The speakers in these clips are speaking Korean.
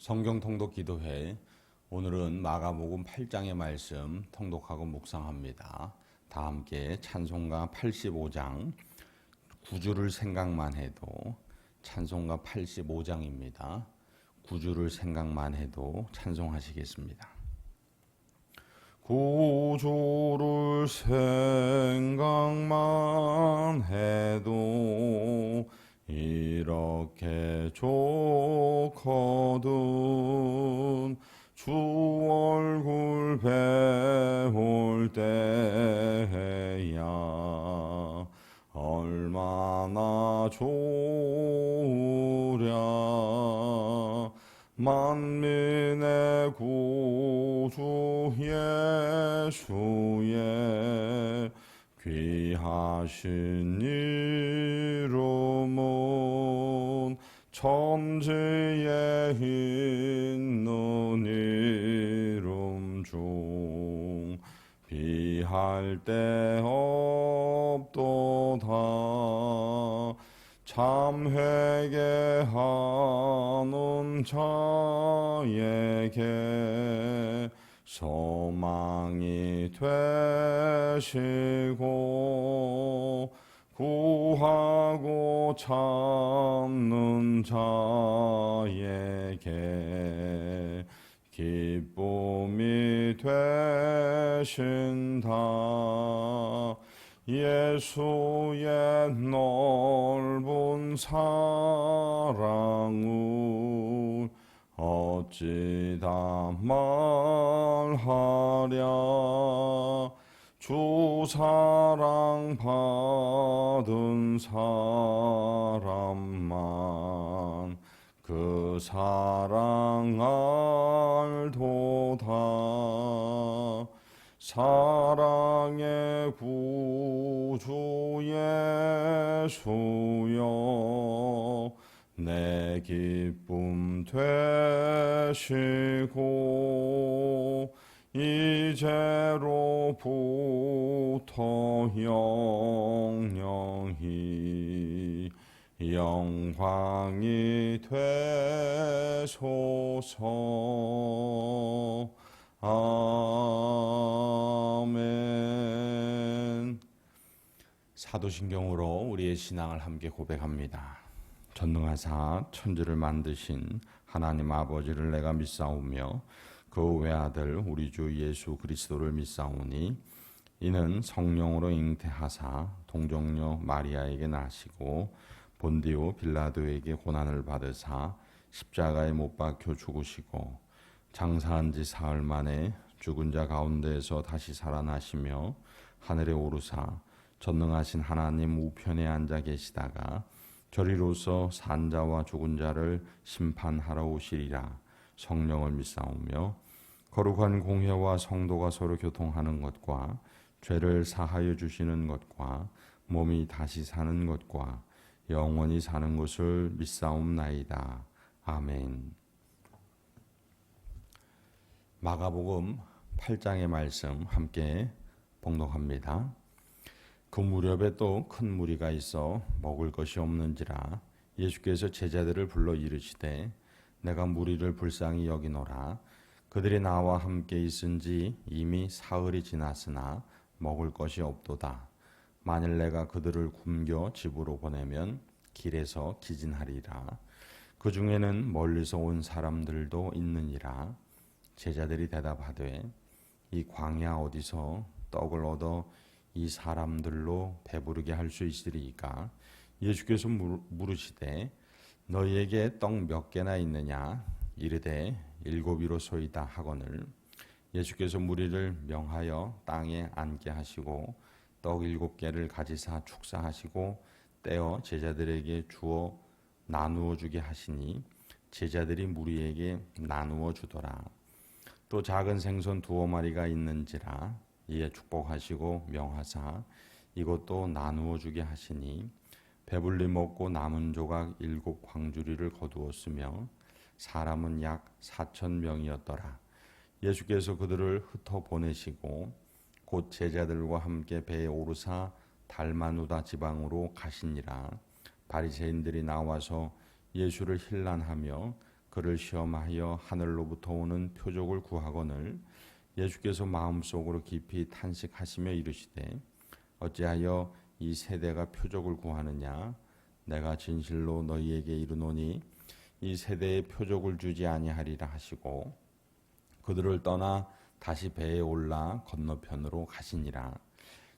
성경 통독 기도회, 오늘은 마가복음 8장의 말씀 통독하고 묵상합니다. 다 함께 찬송가 85장, 9주를 생각만 해도, 찬송가 85장입니다. 9주를 생각만 해도 찬송하시겠습니다. 구주를 생각만 해도 이렇게 좋거든. 주 얼굴 배울 때야 얼마나 좋으랴. 만민의 구주 예수의 귀하신 이름은 천지에 있는 이름 중 비할 데 없도다. 참 회개하는 자에게 소망이 되시고 구하고 찾는 자에게 기쁨이 되신다. 예수의 넓은 사랑을 어찌다 말하랴. 주 사랑 받은 사람만 그 사랑 알도다. 사랑의 구주 예수여 내 기쁨 되시고 이제로부터 영영히 영광이 되소서. 아멘. 사도신경으로 우리의 신앙을 함께 고백합니다. 전능하사 천지를 만드신 하나님 아버지를 내가 믿사오며 그 외아들 우리 주 예수 그리스도를 믿사오니 이는 성령으로 잉태하사 동정녀 마리아에게 나시고 본디오 빌라도에게 고난을 받으사 십자가에 못 박혀 죽으시고 장사한 지 사흘 만에 죽은 자 가운데에서 다시 살아나시며 하늘에 오르사 전능하신 하나님 우편에 앉아 계시다가 저리로서 산 자와 죽은 자를 심판하러 오시리라. 성령을 믿사오며 거룩한 공회와 성도가 서로 교통하는 것과 죄를 사하여 주시는 것과 몸이 다시 사는 것과 영원히 사는 것을 믿사옵나이다. 아멘. 마가복음 8장의 말씀 함께 봉독합니다. 그 무렵에 또 큰 무리가 있어 먹을 것이 없는지라 예수께서 제자들을 불러 이르시되 내가 무리를 불쌍히 여기노라. 그들이 나와 함께 있은지 이미 사흘이 지났으나 먹을 것이 없도다. 만일 내가 그들을 굶겨 집으로 보내면 길에서 기진하리라. 그 중에는 멀리서 온 사람들도 있느니라. 제자들이 대답하되 이 광야 어디서 떡을 얻어 이 사람들로 배부르게 할 수 있으리이까? 예수께서 물으시되 너희에게 떡 몇 개나 있느냐? 이르되 7이로소이다 하거늘 예수께서 무리를 명하여 땅에 앉게 하시고 떡 7개를 가지사 축사하시고 떼어 제자들에게 주어 나누어 주게 하시니 제자들이 무리에게 나누어 주더라. 또 작은 생선 2마리가 있는지라 이에 축복하시고 명하사 이것도 나누어 주게 하시니 배불리 먹고 남은 조각 7광주리를 거두었으며 사람은 약 4,000명이었더라. 예수께서 그들을 흩어 보내시고 곧 제자들과 함께 배에 오르사 달마누다 지방으로 가시니라. 바리새인들이 나와서 예수를 힐난하며 그를 시험하여 하늘로부터 오는 표적을 구하거늘 예수께서 마음속으로 깊이 탄식하시며 이르시되 어찌하여 이 세대가 표적을 구하느냐 내가 진실로 너희에게 이르노니 이 세대에 표적을 주지 아니하리라 하시고 그들을 떠나 다시 배에 올라 건너편으로 가시니라.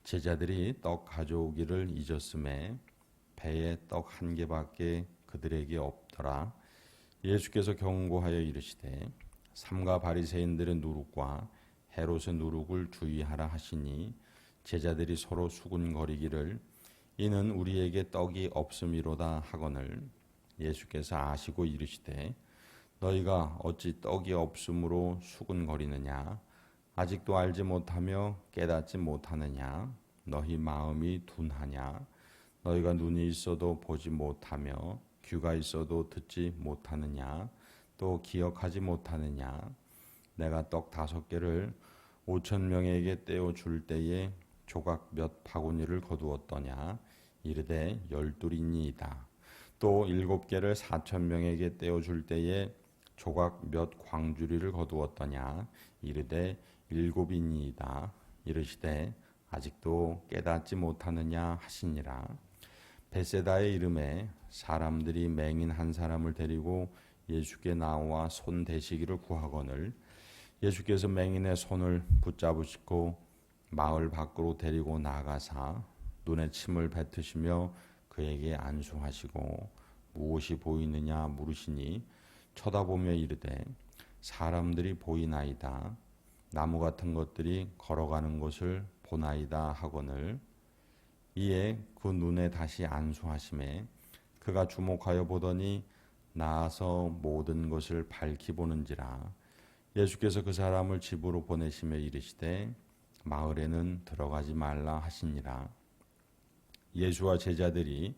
제자들이 떡 가져오기를 잊었음에 배에 떡 한 개밖에 그들에게 없더라. 예수께서 경고하여 이르시되 삼가 바리새인들의 누룩과 헤롯의 누룩을 주의하라 하시니 제자들이 서로 수군거리기를 이는 우리에게 떡이 없음이로다 하거늘 예수께서 아시고 이르시되 너희가 어찌 떡이 없음으로 수군거리느냐 아직도 알지 못하며 깨닫지 못하느냐 너희 마음이 둔하냐 너희가 눈이 있어도 보지 못하며 귀가 있어도 듣지 못하느냐 또 기억하지 못하느냐 내가 떡 5개를 5,000명에게 떼어 줄 때에 조각 몇 바구니를 거두었더냐 이르되 12이니이다 또 7개를 4,000명에게 떼어 줄 때에 조각 몇 광주리를 거두었더냐 이르되 7이니이다 이르시되 아직도 깨닫지 못하느냐 하시니라. 벳세다의 이름에 사람들이 맹인 한 사람을 데리고 예수께 나와 손 대시기를 구하거늘 예수께서 맹인의 손을 붙잡으시고 마을 밖으로 데리고 나가사 눈에 침을 뱉으시며 그에게 안수하시고 무엇이 보이느냐 물으시니 쳐다보며 이르되 사람들이 보이나이다 나무 같은 것들이 걸어가는 것을 보나이다 하거늘 이에 그 눈에 다시 안수하심에 그가 주목하여 보더니 나아서 모든 것을 밝히 보는지라. 예수께서 그 사람을 집으로 보내시며 이르시되 마을에는 들어가지 말라 하시니라. 예수와 제자들이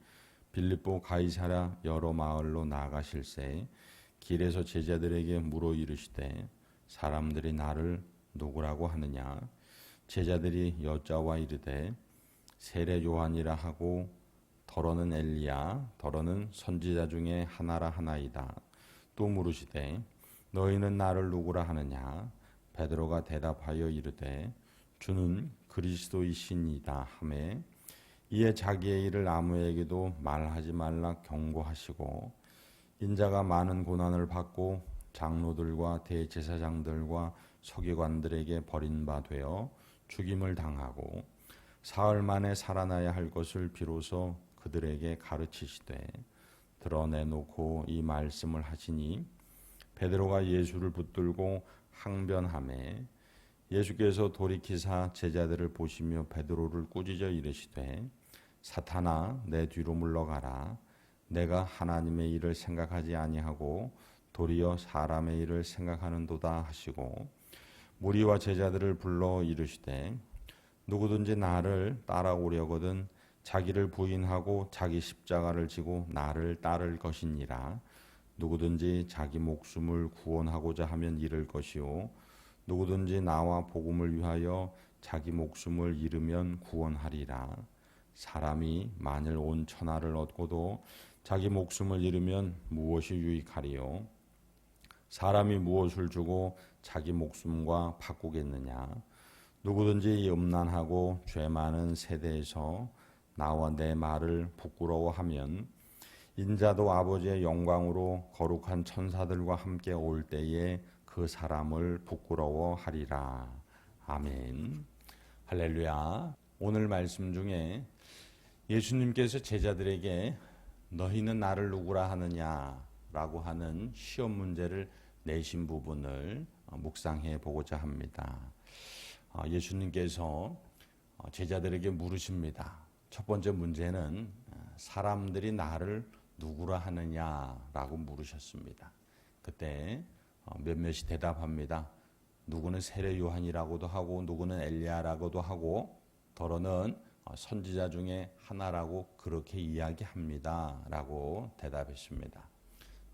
빌립보 가이사랴 여러 마을로 나아가실새 길에서 제자들에게 물어 이르시되 사람들이 나를 누구라고 하느냐 제자들이 여짜와 이르되 세례 요한이라 하고 더러는 엘리야 더러는 선지자 중에 하나라 하나이다. 또 물으시되 너희는 나를 누구라 하느냐 베드로가 대답하여 이르되 주는 그리스도이시니이다 하매 이에 자기의 일을 아무에게도 말하지 말라 경고하시고 인자가 많은 고난을 받고 장로들과 대제사장들과 서기관들에게 버린 바 되어 죽임을 당하고 사흘 만에 살아나야 할 것을 비로소 그들에게 가르치시되 드러내놓고 이 말씀을 하시니 베드로가 예수를 붙들고 항변하매 예수께서 돌이키사 제자들을 보시며 베드로를 꾸짖어 이르시되 사탄아 내 뒤로 물러가라 내가 하나님의 일을 생각하지 아니하고 도리어 사람의 일을 생각하는도다 하시고 무리와 제자들을 불러 이르시되 누구든지 나를 따라오려거든 자기를 부인하고 자기 십자가를 지고 나를 따를 것이니라. 누구든지 자기 목숨을 구원하고자 하면 잃을 것이요 누구든지 나와 복음을 위하여 자기 목숨을 잃으면 구원하리라. 사람이 만일 온 천하를 얻고도 자기 목숨을 잃으면 무엇이 유익하리요? 사람이 무엇을 주고 자기 목숨과 바꾸겠느냐? 누구든지 음란하고 죄 많은 세대에서 나와 내 말을 부끄러워하면 인자도 아버지의 영광으로 거룩한 천사들과 함께 올 때에 그 사람을 부끄러워하리라. 아멘. 할렐루야. 오늘 말씀 중에 예수님께서 제자들에게 너희는 나를 누구라 하느냐라고 하는 시험 문제를 내신 부분을 묵상해 보고자 합니다. 예수님께서 제자들에게 물으십니다. 첫 번째 문제는 사람들이 나를 누구라 하느냐라고 물으셨습니다. 그때 몇몇이 대답합니다. 누구는 세례 요한이라고도 하고 누구는 엘리야라고도 하고 더러는 선지자 중에 하나라고 그렇게 이야기합니다. 라고 대답했습니다.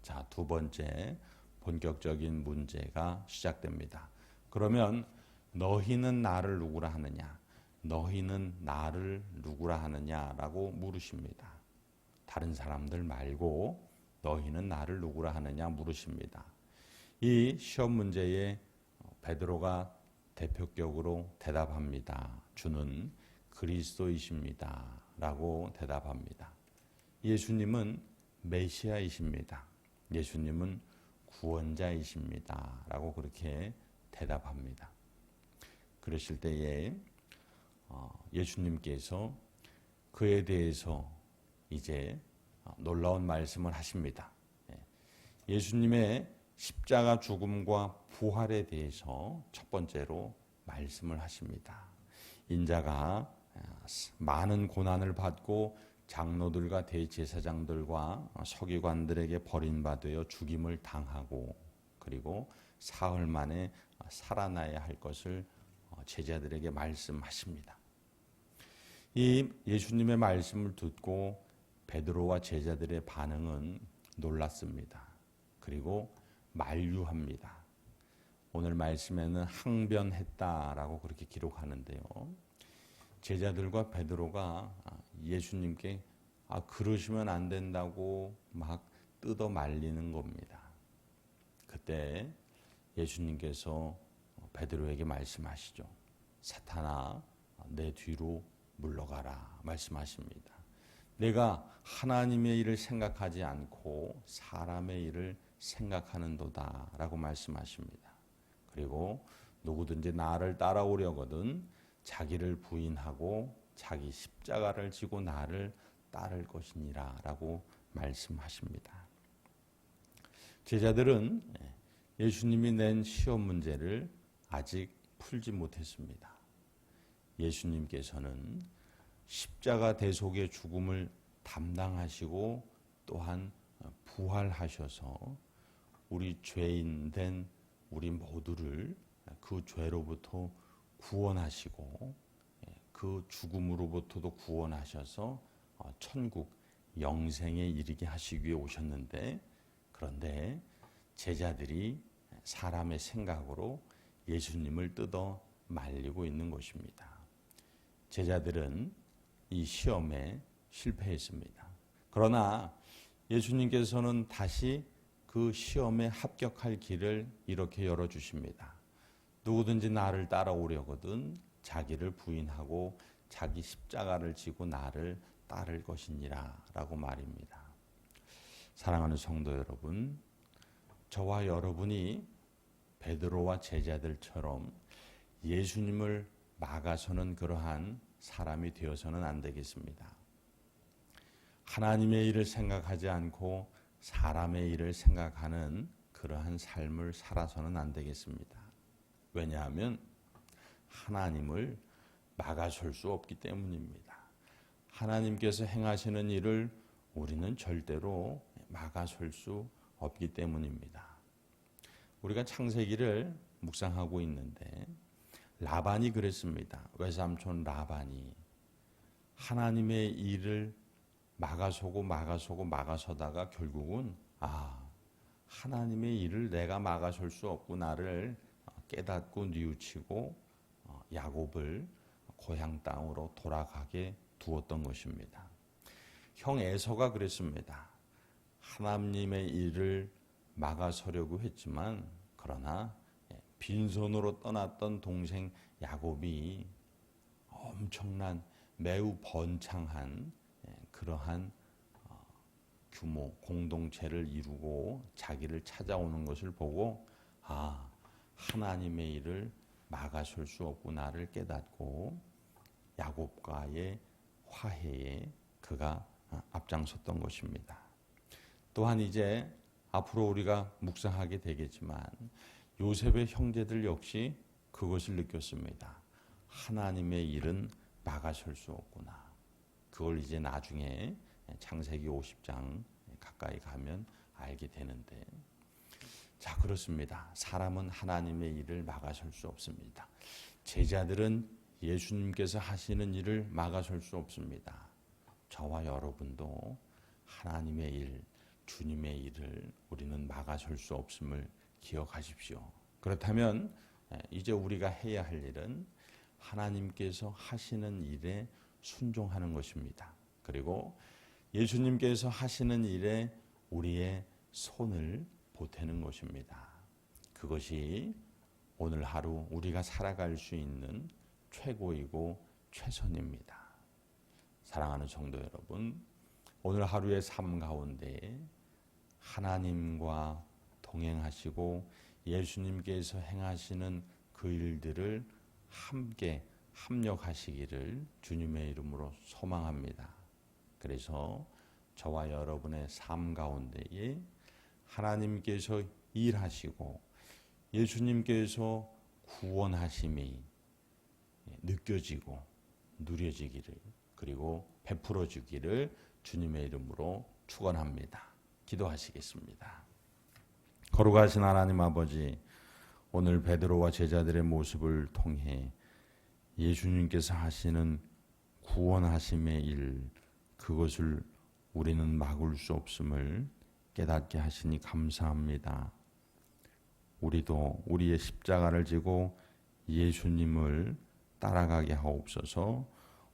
자, 두 번째 본격적인 문제가 시작됩니다. 그러면 너희는 나를 누구라 하느냐? 너희는 나를 누구라 하느냐라고 물으십니다. 다른 사람들 말고 너희는 나를 누구라 하느냐 물으십니다. 이 시험 문제에 베드로가 대표격으로 대답합니다. 주는 그리스도이십니다. 라고 대답합니다. 예수님은 메시아이십니다. 예수님은 구원자이십니다. 라고 그렇게 대답합니다. 그러실 때에 예수님께서 그에 대해서 이제 놀라운 말씀을 하십니다. 예수님의 십자가 죽음과 부활에 대해서 첫 번째로 말씀을 하십니다. 인자가 많은 고난을 받고 장로들과 대제사장들과 서기관들에게 버림받아 죽임을 당하고 그리고 사흘 만에 살아나야 할 것을 제자들에게 말씀하십니다. 이 예수님의 말씀을 듣고 베드로와 제자들의 반응은 놀랐습니다. 그리고 만류합니다. 오늘 말씀에는 항변했다라고 그렇게 기록하는데요. 제자들과 베드로가 예수님께 그러시면 안 된다고 막 뜯어 말리는 겁니다. 그때 예수님께서 베드로에게 말씀하시죠. 사탄아, 내 뒤로 물러가라 말씀하십니다. 내가 하나님의 일을 생각하지 않고 사람의 일을 생각하는도다 라고 말씀하십니다. 그리고 누구든지 나를 따라오려거든 자기를 부인하고 자기 십자가를 지고 나를 따를 것이니라 라고 말씀하십니다. 제자들은 예수님이 낸 시험 문제를 아직 풀지 못했습니다. 예수님께서는 십자가 대속의 죽음을 담당하시고 또한 부활하셔서 우리 죄인 된 우리 모두를 그 죄로부터 구원하시고 그 죽음으로부터도 구원하셔서 천국 영생에 이르게 하시기 위해 오셨는데 그런데 제자들이 사람의 생각으로 예수님을 뜯어 말리고 있는 것입니다. 제자들은 이 시험에 실패했습니다. 그러나 예수님께서는 다시 그 시험에 합격할 길을 이렇게 열어주십니다. 누구든지 나를 따라오려거든 자기를 부인하고 자기 십자가를 지고 나를 따를 것이니라 라고 말입니다. 사랑하는 성도 여러분, 저와 여러분이 베드로와 제자들처럼 예수님을 막아서는 그러한 사람이 되어서는 안 되겠습니다. 하나님의 일을 생각하지 않고 사람의 일을 생각하는 그러한 삶을 살아서는 안 되겠습니다. 왜냐하면 하나님을 막아설 수 없기 때문입니다. 하나님께서 행하시는 일을 우리는 절대로 막아설 수 없기 때문입니다. 우리가 창세기를 묵상하고 있는데 라반이 그랬습니다. 외삼촌 라반이 하나님의 일을 막아서다가 결국은 하나님의 일을 내가 막아설 수 없구나를 깨닫고 뉘우치고 야곱을 고향 땅으로 돌아가게 두었던 것입니다. 형 에서가 그랬습니다. 하나님의 일을 막아서려고 했지만 그러나 빈손으로 떠났던 동생 야곱이 엄청난 매우 번창한 그러한 규모 공동체를 이루고 자기를 찾아오는 것을 보고 하나님의 일을 막아설 수 없구나를 깨닫고 야곱과의 화해에 그가 앞장섰던 것입니다. 또한 이제 앞으로 우리가 묵상하게 되겠지만 요셉의 형제들 역시 그것을 느꼈습니다. 하나님의 일은 막아설 수 없구나. 그걸 이제 나중에 창세기 50장 가까이 가면 알게 되는데 자 그렇습니다. 사람은 하나님의 일을 막아설 수 없습니다. 제자들은 예수님께서 하시는 일을 막아설 수 없습니다. 저와 여러분도 하나님의 일, 주님의 일을 우리는 막아설 수 없음을 기억하십시오. 그렇다면 이제 우리가 해야 할 일은 하나님께서 하시는 일에 순종하는 것입니다. 그리고 예수님께서 하시는 일에 우리의 손을 보태는 것입니다. 그것이 오늘 하루 우리가 살아갈 수 있는 최고이고 최선입니다. 사랑하는 성도 여러분, 오늘 하루의 삶 가운데 하나님과 동행하시고 예수님께서 행하시는 그 일들을 함께 합력하시기를 주님의 이름으로 소망합니다. 그래서 저와 여러분의 삶 가운데에 하나님께서 일하시고 예수님께서 구원하심이 느껴지고 누려지기를, 그리고 베풀어주기를 주님의 이름으로 축원합니다. 기도하시겠습니다. 거룩하신 하나님 아버지, 오늘 베드로와 제자들의 모습을 통해 예수님께서 하시는 구원하심의 일, 그것을 우리는 막을 수 없음을 깨닫게 하시니 감사합니다. 우리도 우리의 십자가를 지고 예수님을 따라가게 하옵소서.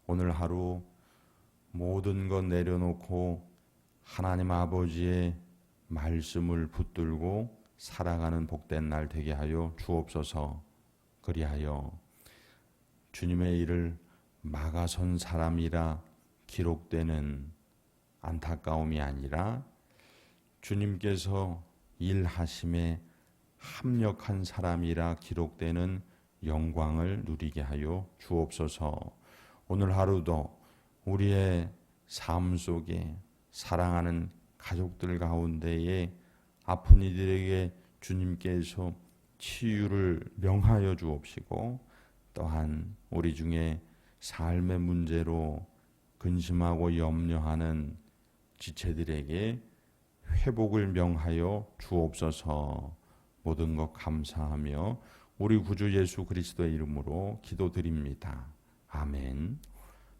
오늘 하루 모든 것 내려놓고 하나님 아버지의 말씀을 붙들고 살아가는 복된 날 되게 하여 주옵소서. 그리하여 주님의 일을 막아선 사람이라 기록되는 안타까움이 아니라 주님께서 일하심에 합력한 사람이라 기록되는 영광을 누리게 하여 주옵소서. 오늘 하루도 우리의 삶 속에 사랑하는 가족들 가운데에 아픈 이들에게 주님께서 치유를 명하여 주옵시고, 또한 우리 중에 삶의 문제로 근심하고 염려하는 지체들에게 회복을 명하여 주옵소서. 모든 것 감사하며 우리 구주 예수 그리스도의 이름으로 기도드립니다. 아멘.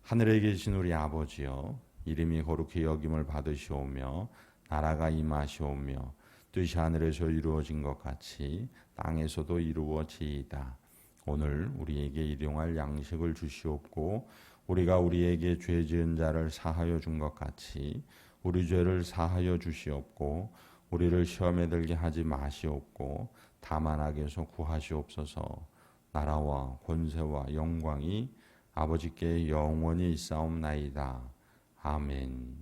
하늘에 계신 우리 아버지여, 이름이 거룩히 여김을 받으시오며 나라가 임하시오며 뜻이 하늘에서 이루어진 것 같이 땅에서도 이루어지이다. 오늘 우리에게 일용할 양식을 주시옵고, 우리가 우리에게 죄 지은 자를 사하여 준 것 같이 우리 죄를 사하여 주시옵고, 우리를 시험에 들게 하지 마시옵고 다만 악에서 구하시옵소서. 나라와 권세와 영광이 아버지께 영원히 있사옵나이다. 아멘.